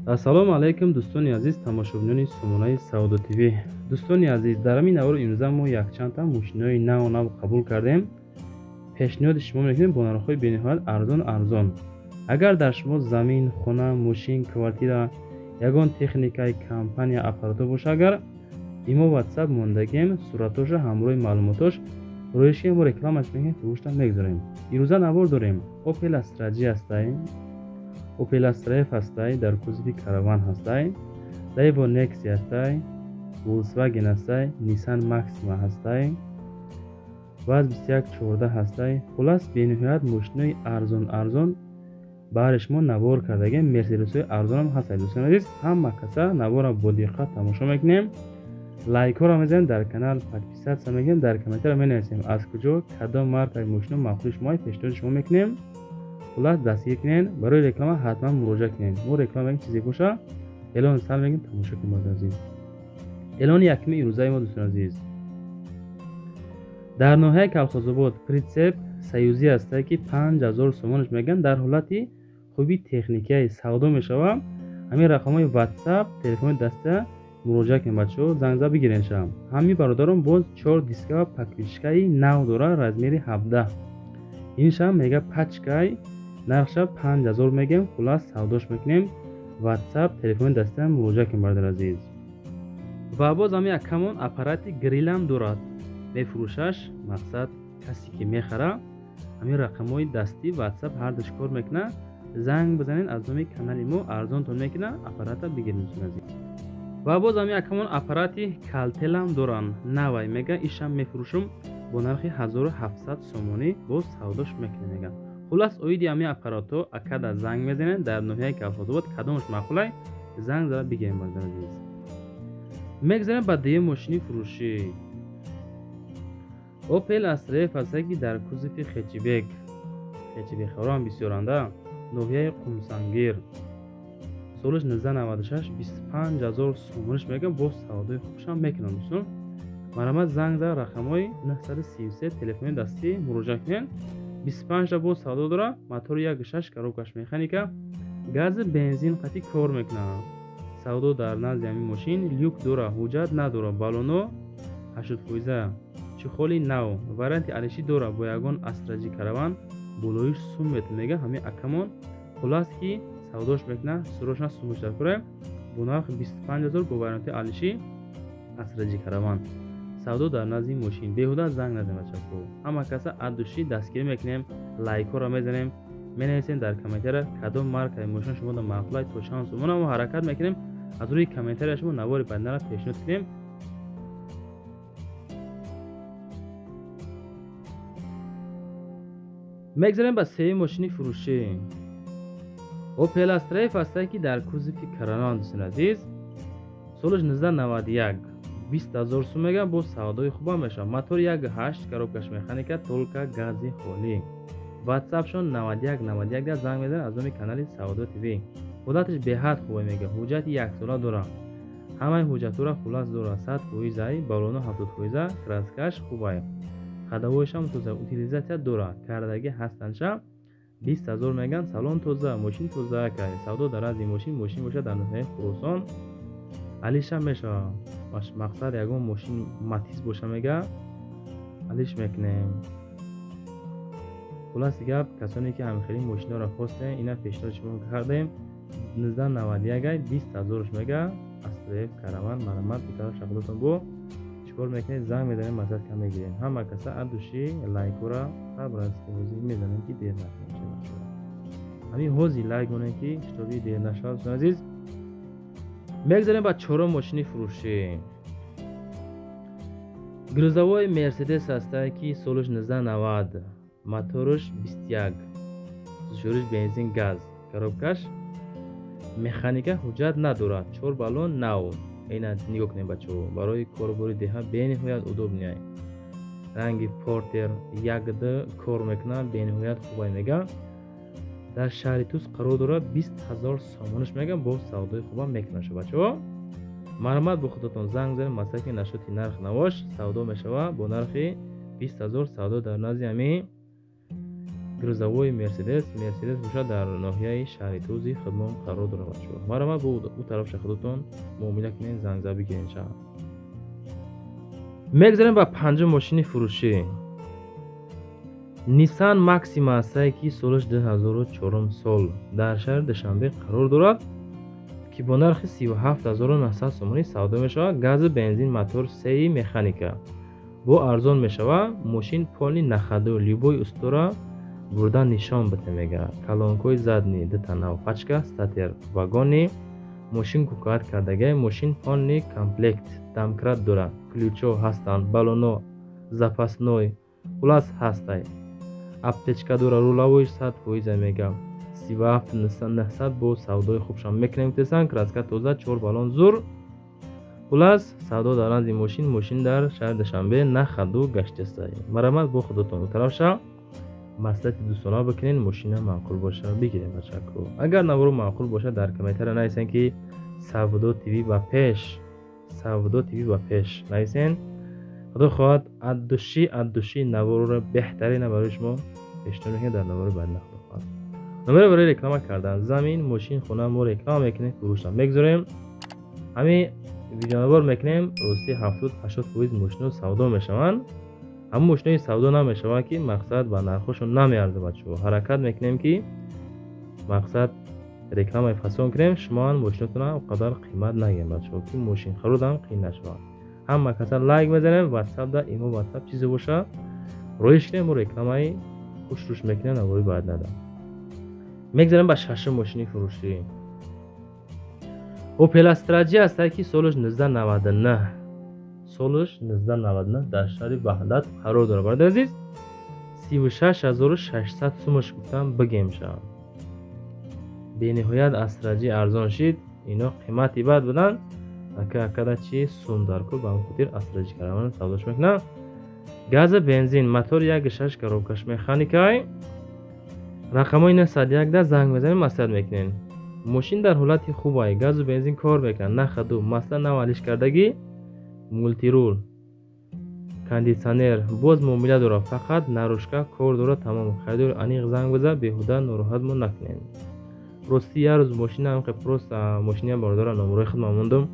ассалому алайкум дӯстони азиз тамошобинони сомонаи саудо тв. Дӯстони азиз, дар ҳамин навори имрӯза мо якчандта мошинои нав қабул кардем. пешниҳоди шумо мекунем бо нархҳои бениҳоят арзон. агар дар шумо замин, хона, мошин, квартира ягон техникаи компания аппарато боша, агар имо ватсап мондагем суратоша ҳамроҳи маълумотош рӯиши мо рекламаш мекунем, фурӯшта мегузорем. имрӯза навор дорем. Opel Astra G ҳастай, Opel Astra F ҳастай, дар кузови караван ҳастай, Daewoo Nexi ҳастай, Volkswagen ҳастай, Nissan Maxima ҳастай, ВАЗ 2114 ҳастай. хулас бениҳоят мошинои арзон баҳри шумо навор кардагем. мерседесҳои арзонам ҳастай. дӯстон азиз, ҳама каса навора бо диққат тамошо мекунем. лайкҳоро мезанем, дар канал подписатсия мекунем, дар комментариё менависем аз куҷо кадом маркаи мошино махсули шумо, пешниҳоди шумо мекунем. хулас дастгир кунен. барои реклама ҳатман муроҷиат кунен. мо реклама мекунем, чизе боша эълон сар мекунем, тамошо кунем. бозар азиз, эълони якуми имрӯзаи мо дӯстон азиз, дар ноҳияи Калхозобод притсеп саюзӣ ҳастай ки 5000 сомонаш мегӯянд. дар ҳолати хуби техникаи савдо мешавад. ҳамин рақамҳои ватсап, телефони даста муроҷиат кунем. бачаҳо занг зада бигирен шам. ҳамин бародарон боз 4 дискава паквишкаи нав дора, размери 17. иншам мега пачкай, нархша 5000 мегӯем. хулас савдош мекунем. ватсап, телефони даста муроҷиат кунем бародар азиз. ва боз ҳамин якамон аппарати грилам дорад, мефурӯшаш. мақсад касе ки мехара ҳамин рақамҳои дастӣ ватсап ҳар ду чикор мекуна, занг бизанед, аз номи канали мо арзонтон мекуна, аппарата бигиред дӯстон азиз. ва боз ҳамин якамон аппарати калтелам доран, навай мега ишам мефурӯшум бо нархи 1700 сомонӣ, боз савдош мекунем мега. хулас оиди ҳамин аппарато акада занг мезанед, дар ноҳияи Калхозобод кадомаш мақулай, занг зада бигирем бародар азиз. мегзарем ба дуюм мошини фурӯшӣ. Opel Astra F ҳастай ки дар кузови хечибекҳоам бисёранда, ноҳияи Қумсангир, солаш 1996, 25000 сомонаш мегӯям, боз савдои хубшам мекунам дӯстон. марамат занг зада рақамҳои 933 телефони дастӣ муроҷиат кунед. 25 боз савдо дора. мотори 1.6, коробкаш механика, гази бензин қатъи кор мекунад. савдо дар назди ҳамин мошин. люк дора, ҳуҷҷат надора. балоно 80%, чухоли нав. варианти алишӣ дора бо ягон Astra G караван, болоиш сум метр мега ҳамин акамон. хулас ки савдош мекуна, сурошна сумуштар кура бо нархи 25000 бо варианти алишӣ Astra G караван. савдо дар назди мошин. беҳуда занг назанем бачаҳо. ҳама каса аддуши дастгирӣ мекунем, лайкҳоро мезанем, менависем дар комментария кадом маркаи мошин шумода мақулай, то чанд сомона мо ҳаракат мекунем аз рӯи комментария шумо навори байнаро пешниҳод кунем. мегзарем ба сеюм мошини фурӯшӣ. Opel Astra F ҳастай ки дар кузови караван дӯстон азиз, солаш 1991, 20000 сум мегӯям, боз савдои хуба мешавад. мотори 1.8, коробкаш механика, толка гази холӣ. ватсапшон 9191 да занг мезанед аз номи канали Саудо ТВ. ҳолаташ беҳад хуба мега, ҳуҷҷати 1 сола дора. ҳамаи ҳуҷҷатҳоро хулас дора. 100% балоно 70%, краскаш хубай. ходовоишам тоза, утилизатсия дора. кардаги ҳастанша 20000 меган. салон тоза, мошин тоза кай. савдо дар назди мошин боша дар ноҳияи Хуросон. алиша мешавад. мақсад ягон мошин матиз боша мега, алиш мекунем. хуласи гап, касоне ки ҳамихели мошинҳоро хостем, ина пешниҳоди шумо кардем. 1991 20000 мега Astra F караван марамат битара шахлотон бо чикор мекунед, занг мезанем, масъалат кам мегирем. ҳама каса аддуши лайкҳоро сабр аз ҳозӣ мезанем ки дер нашавад. ҳамин ҳозӣ лайк монем ки шитоби дер нашавад. дӯстон азиз, мегзарем ба чорум мошини фурӯшӣ. грузовой Mercedes ҳастай ки солаш 1990, мотораш 21, сӯзишвориш бензин газ, коробкаш механика, ҳуҷҷат надорад. 4 балон нав. ина нигоҳ кунем бачаҳо, барои корбори деҳа бениҳоят удобнияй. ранги портер 1D кор мекунад, бениҳоят хубай мега. дар шаҳри Туз қарор дорад. 20000 сомонаш мегӯям, боз савдои хуба мекунад бачаҳо. марамат бо худатон занг занем, масъалати нашоти нарх навош савдо мешавад бо нархи 20000. савдо дар назди ҳамин грузовой мерседес бошад дар ноҳияи шаҳри тӯзи хидмон қарор дорад бачаҳо. Маромад бо ӯ тарафша худатон муомила кунед, зангза бигирен шаҳр. мегзарем ба панҷум мошини фурӯшӣ. Nissan Maxima ҳастае ки солаш 2004 сол дар шаҳри Душанбе қарор дорад, ки бо нархи 37900 сомонӣ савдо мешавад. Гази бензин мотор 3 механика бо арзон мешавад. Мошин полни нахаду любой устора бурда нишон бите мега. Калонкои задни дита навпачка статер вагони мошин кукат кардага. Мошин полни комплект домкрат дора, ключо ҳастанд, балоно запасной хулас ҳастай, аптечка дора, рулавои 100% мега. 37900 бо савдои хубшам мекунем тесан, краска тоза, 4 балон зур. хулас савдо дар ранзи мошин дар шаҳри Душанбе нахаду гаштасай. марамат бо худотон тарафша маслиҳати дӯстона бикунен, мошина маъқул боша бигирем бачаҳо. агар наворо маъқул боша дар комментария нависен ки Савдо ТВ ба пеш нависен. худо хоҳад аддуши наворро беҳтарина барои шумо пешниҳод мекунем дар навори баъди худо хоҳад. номеро барои реклама кардан замин, мошин, хона мо реклама мекунем, фурӯшам мегзорем. ҳамин видеонавор мекунем, рости 70-80% мошино савдо мешаванд. ҳамин мошинои савдо намешаванд ки мақсад ба нархошон намеарзад бачаҳо. ҳаракат мекунем ки мақсад рекламаи фасон кунем, шумо ҳам мошинотона онқадар қимат нагием бачаҳо, ки мошин харудам қиин нашавад. ҳама каса лайк мезанем, ватсапда имо ватсап чизе боша роиш кунем, мо рекламаи хуш рӯш мекунем, навори баъд надам. мегзарем ба шашум мошини фурӯшӣ. Opel Astra G ҳастае ки солаш 1999 дар шаҳри Баҳдад қарор дорад. бародари азиз, 36600 сумаш гуфтам бигемша. бениҳоят Astra G арзон шид. ино қимати бад будан. акада чи сум дар кӯ ба хатир Astra G караван савдош мекунам. гази бензин, мотор 1.6 коробкаш механикай. рақамои 901 занг мезанем, маслиҳат мекунем. мошин дар ҳолати хубае, газу бензин кор мекунад, нахаду, масла навалиш кардагӣ, мултирул, кондитсионер, боз муомила дорад, фақат нарӯшка кор дорад, тамом. харидор аниқ занг биза, беҳуда нороҳат мо накунем. рости як рӯз мошинам просто мошини бародарам номерои хидмат мондум.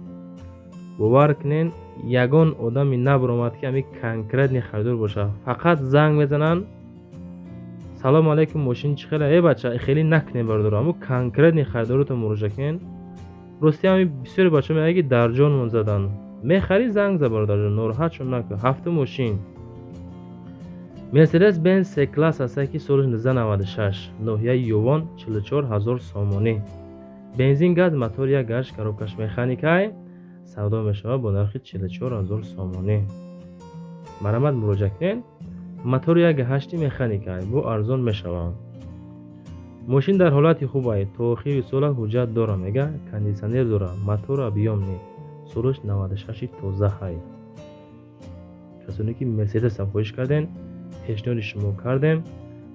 бовар кунен, ягон одами набаромад ки ами конкретни харидор боша. фақат занг мезананд, салом алейкум, мошин чӣ хела, бача хеле накунем бародарам, аммо конкретни харидорото муроҷиат кунен. рости ами бисёри бача мегӯяд ки дар ҷонмон задан. мехари занг за бародарам, нороҳат шум накун. ҳафтум мошин Mercedes Benz C-Class ҳастае ки соли 1996, ноҳияи Ёвон, 44000 сомонӣ. бензин, газ, мотор 1.8 коробкаш механикай. савдо мешавад бо нархи 44000 сомонӣ. марамат муроҷиат кунед. мотор 1.8 механикай бо арзон мешавад. мошин дар ҳолати хубае, то охири сола ҳуҷҷат дора мега, кондитсионер дора, мотор объёмни, солаш 96 тоза ҳай. касоне ки Mercedes ҳам хоҳиш карден, пешниҳоди шумо кардем.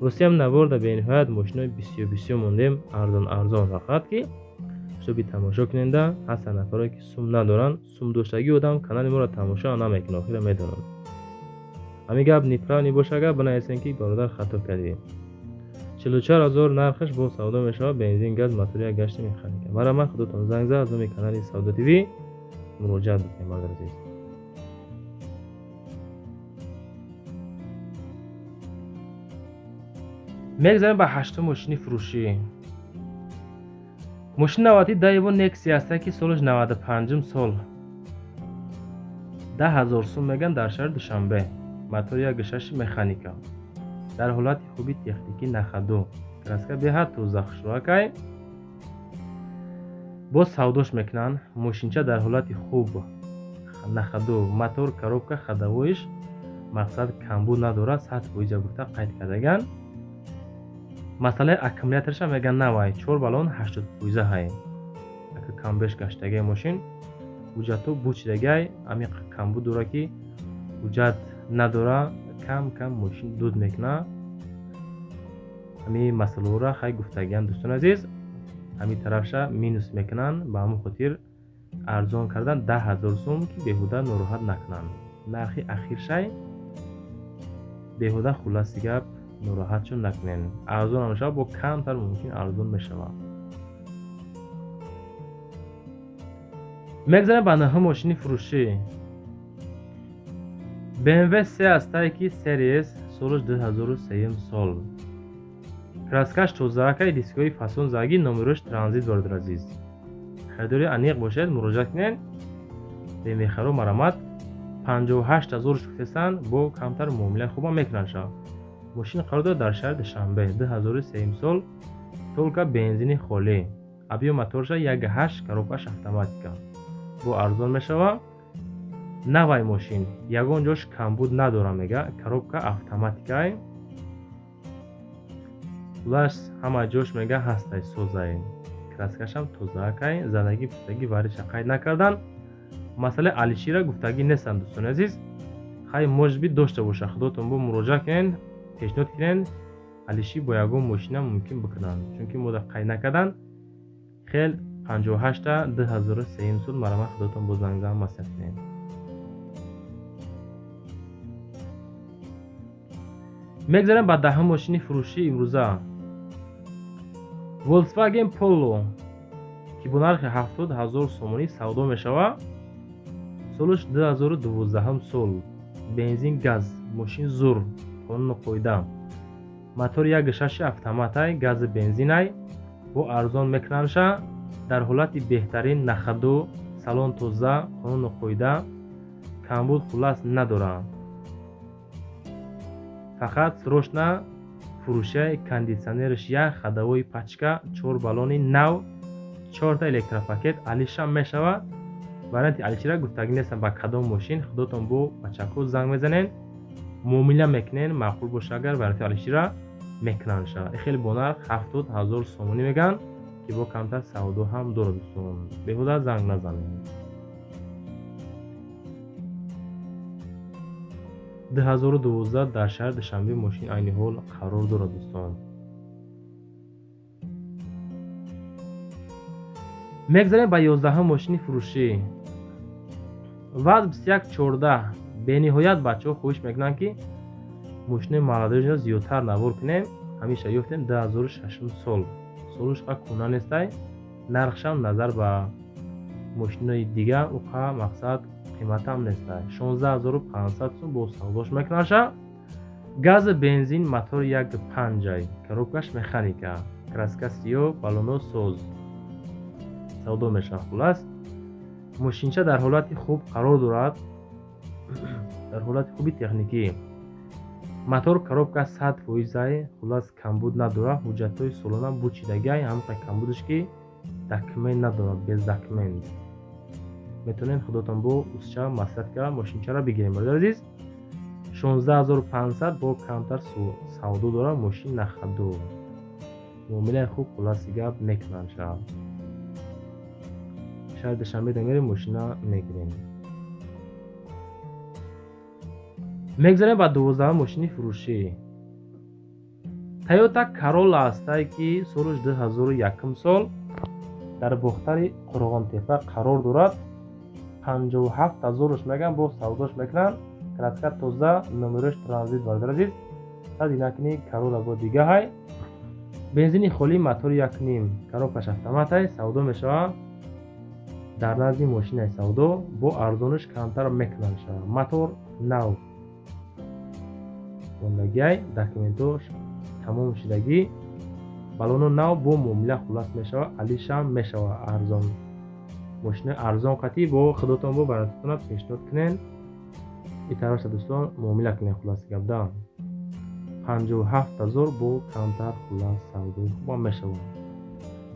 ростиам наворда бениҳоят мошинои бисёр мондем, арзон фақат ки ҳисоби тамошо куненда ҳастанд нафаре ки сум надоранд. сум доштагӣ одам канали моро тамошо намекунад, охира медонад. ҳамин гап неправильно боша, гап банависен ки бародар хато кардем. 44000 нархаш бо савдо мешавад, бензин, газ, мотор 1.8 механика. марамат худотон занг зад, аз номи канали Савдо ТВ муроҷиат бикунед бародар азиз. мегзарем ба ҳаштум мошини фурӯшӣ. мошини навбатӣ Daewoo Nexia ҳастае ки солаш 95 сол, 10000 сум меган, дар шаҳри Душанбе, мотор 1.6 механика, дар ҳолати хуби техникӣ, нахаду, краска беҳад тоза хушроҳакай. боз савдош мекунанд. мошинча дар ҳолати хуб, нахаду, мотор, коробка, ходовоиш мақсад камбуд надорад, 100% гуфта қайд кардаган. масъалаи аккумуляторша меган навай, 4 балон 80% ҳай. ака камбеш гаштагаи мошин ҳуҷҷато бучидагай, ами камбуд дора ки ҳуҷҷат надора, кам мошин дуд мекуна. ами масъалаҳоро хай гуфтагиян дӯстон азиз. ҳамин тарафша минус мекунанд, ба ҳамон хотир арзон кардан 10000 сум ки беҳуда нороҳат накунанд. нархи ахиршай беҳуда, хулоси гап ناراحت شون نکنین. ارزان هم شود با کمتر ممکن ارزان میشود. میگذاریم به نهم ماشین فروشی BMW 3 استایکی سریس سالش 2003 سال. краскаш тозаакай дискои фасон заги номерош транзит вардар азиз. خریداری انیق باشد مراجعه کنین به میخرو مرامت 58,000 شکستن با کمتر معامله خوبا میکنن شا. ماشین قرار داره در شهر دوشنبه 2003 سال. تولکا بنزینی خالی ابیو موتورش 1.8 کاروباش اتوماتیکا با ارزان میشوه. نوای ماشین یگان جاش کمبود نداره میگه کاروبکا اتوماتیکای خلاص همه جاش میگه هستای سوزای краскаш ҳам тозаакай задагӣ пустагӣ вариша қайд накардан. масъалаи алишира гуфтагӣ нестанд дӯстони азиз. хай можбит дошта боша худотон бо муроҷиа кунен пешниҳод кунен алишӣ бо ягон мошина мумкин бикунанд чунки мода қайд накардан хел 58 2003 сол марама худотон бо зангзан масъалат кунен. мегзарем ба даҳум мошини фурӯшии имрӯза Volkswagen Polo ки бо нархи 70,000 сомонӣ савдо мешавад. солаш 2012 сол. бензин газ мошин зур қонуну қоида мотори 1.6 автоматай гази бензинай бо арзон мекунаша дар ҳолати беҳтарин нахаду салон тоза қонуну қоида камбуд хулас надорад. фақат срочна фурӯши кондитсионериш 1 ходовой пачка 4 баллони нав 4 та электропакет алиша мешавад. варианти алишира гуфтагӣ нестан ба кадом мошин худотон бо бачаҳо занг мезанен муомила мекунен маъқул боша агар варианти алишира мекунанд шавад. хеле бо нарх 70,000 сомонӣ меган ки бо камтар савдо ҳам дорад дӯстон. беҳуда занг назанед. 2012 дар шаҳри душанбе мошин айни ҳол қарор дорад дӯстон. мегзарем ба 11 мошини фурӯшӣ ваз 2114 бениҳоят бачаҳо хоҳиш мекунанд ки мошинаи молодежро зиёдтар навор кунем. ҳамеша ёфтем 2006 сол. солаш қа кӯна нестай нархшам назар ба мошинаи дига уқа мақсад қиматам нестай 16500 сум бо савдош мекунаша. гази бензин мотори 1.5 коробкаш механика краска сиёҳ баллоно соз савдо мешавад. хулас мошинча дар ҳолати хуб қарор дорад дар ҳолати хуби техникӣ мотор коробка 100%. хулас камбуд надорад ҳуҷҷатҳои солона бучидагиай ҳамқа камбудаш ки документ надорад без документ. метавонед худотон бо устча маслиҳат карда мошинчаро бигирем. биродар азиз 16500 бо камтар савдо дорад мошин нахаду муомилаи хуб хуласи гап мекунанд шавад. шаҳри душанбе дамерем мошина мегирем. мегзарем ба 12 мошини фурӯшӣ Toyota Corolla астае ки солаш 2001 сол дар бохтари Қурғонтепа қарор дорад. 57,000 меган бо савдош мекунанд. краска тоза номерош транзит вардар азиз. садинакни Corolla бо дига ҳай бензини холӣ мотори 1.5 коробкаш автоматай савдо мешавад. дар назди мошинаи савдо бо арзониш камтар мекунанд шавад. мотор нав мондагиай документош тамом шудагӣ баллоно нав бо муомила хулас мешавад. алишам мешавад арзон мошина арзон қатӣ бо худотон бо баратона пешниҳод кунен итароша дӯстон муомила кунен. хуласи гапдан 57,000 бо камтар хулас савдои хуба мешавад.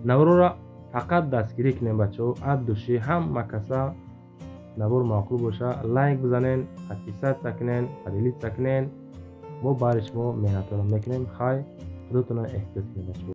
наврора фақат дастгирӣ кунен бачаҳо аддуши ҳама каса навор маъқул боша лайк бизанен подписатсия кунен поделитсия кунен мо бари шумо меҳнатро мекунем. хай худотонро эҳтиёт кунед бачаҳо.